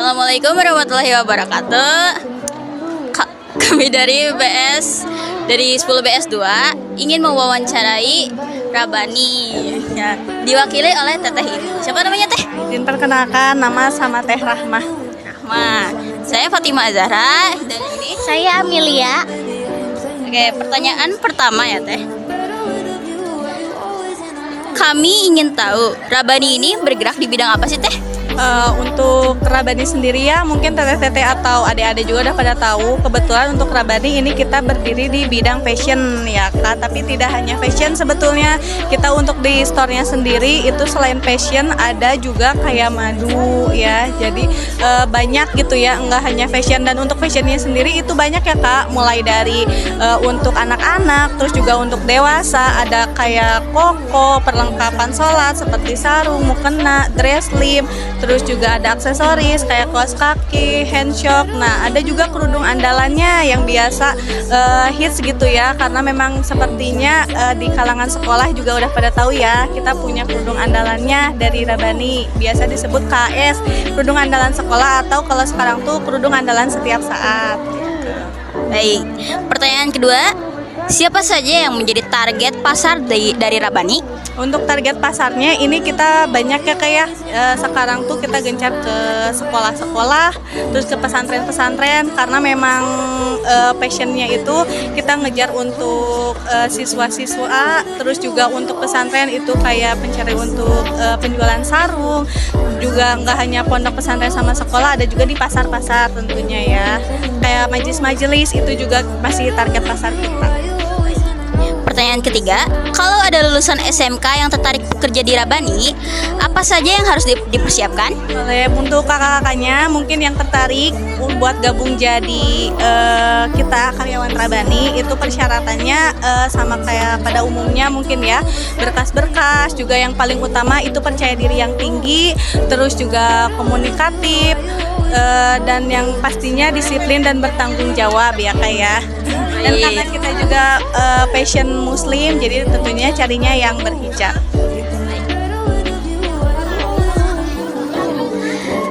Assalamualaikum warahmatullahi wabarakatuh. Kami dari 10 BS 2 ingin mewawancarai Rabani ya, diwakili oleh Teteh ini. Siapa namanya Teh? Izin perkenalkan, nama sama Teh Rahmah. Saya Fatima Azhara dan ini Saya Amelia. Oke, pertanyaan pertama ya Teh. Kami ingin tahu Rabani ini bergerak di bidang apa sih Teh? Untuk Rabani sendiri ya, mungkin teteh-teteh atau adik-adik juga udah pada tahu. Kebetulan untuk Rabani ini kita berdiri di bidang fashion ya Kak. Tapi tidak hanya fashion sebetulnya. Kita untuk di store-nya sendiri itu selain fashion ada juga kayak madu ya. Jadi banyak gitu ya, enggak hanya fashion. Dan untuk fashionnya sendiri itu banyak ya Kak. Mulai dari untuk anak-anak, terus juga untuk dewasa ada kayak koko, perlengkapan sholat seperti sarung, mukena, dress lim. Terus juga ada aksesoris kayak kaos kaki, handshock. Nah, ada juga kerudung andalannya yang biasa hits gitu ya. Karena memang sepertinya di kalangan sekolah juga udah pada tahu ya. Kita punya kerudung andalannya dari Rabani. Biasa disebut KS, kerudung andalan sekolah, atau kalau sekarang tuh kerudung andalan setiap saat. Baik. Pertanyaan kedua, siapa saja yang menjadi target pasar dari Rabani? Untuk target pasarnya ini kita banyak ya kayak sekarang tuh kita gencar ke sekolah-sekolah, terus ke pesantren-pesantren karena memang passionnya itu kita ngejar untuk siswa-siswa, terus juga untuk pesantren itu kayak pencari untuk penjualan sarung, juga nggak hanya pondok pesantren sama sekolah, ada juga di pasar-pasar tentunya ya, kayak majelis-majelis itu juga masih target pasar kita. Pertanyaan ketiga, kalau ada lulusan SMK yang tertarik bekerja di Rabani, apa saja yang harus dipersiapkan? Untuk kakak-kakaknya mungkin yang tertarik buat gabung jadi kita karyawan Rabani, itu persyaratannya sama kayak pada umumnya mungkin ya, berkas-berkas, juga yang paling utama itu percaya diri yang tinggi, terus juga komunikatif, dan yang pastinya disiplin dan bertanggung jawab ya kayak. Dan karena kita juga passion muslim, jadi tentunya carinya yang berhijab.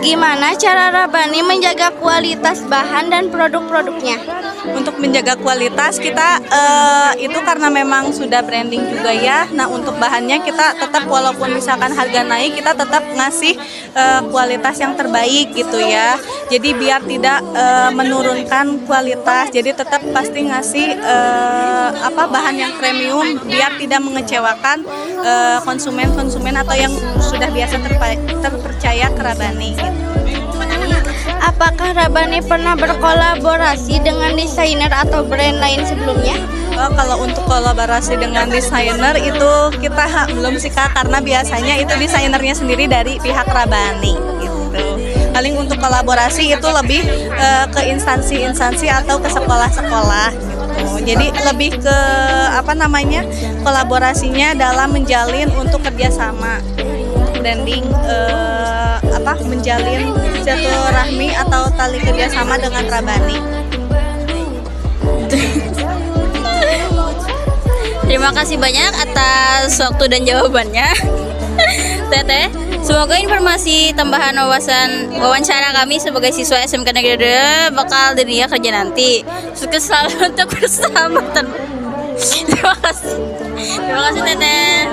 Gimana cara Rabani menjaga kualitas bahan dan produk-produknya? Untuk menjaga kualitas kita itu karena memang sudah branding juga ya. Nah, untuk bahannya kita tetap walaupun misalkan harga naik, kita tetap ngasih kualitas yang terbaik gitu ya. Jadi biar tidak menurunkan kualitas. Jadi tetap pasti ngasih bahan yang premium biar tidak mengecewakan konsumen atau yang sudah biasa terpercaya ke Rabani gitu. Apakah Rabani pernah berkolaborasi dengan desainer atau brand lain sebelumnya? Kalau untuk kolaborasi dengan desainer itu kita belum sih Kak, karena biasanya itu desainernya sendiri dari pihak Rabani gitu. Paling untuk kolaborasi itu lebih ke instansi-instansi atau ke sekolah-sekolah gitu. Jadi lebih ke kolaborasinya dalam menjalin untuk kerjasama, untuk branding, menjalin silaturahmi atau tali kerjasama dengan Rabani. Terima kasih banyak atas waktu dan jawabannya Teteh. Semoga informasi tambahan wawancara kami sebagai siswa SMK Negeri 2 bakal dunia kerja nanti. Sukses selalu untuk bersama. Terima kasih. Terima kasih Teteh.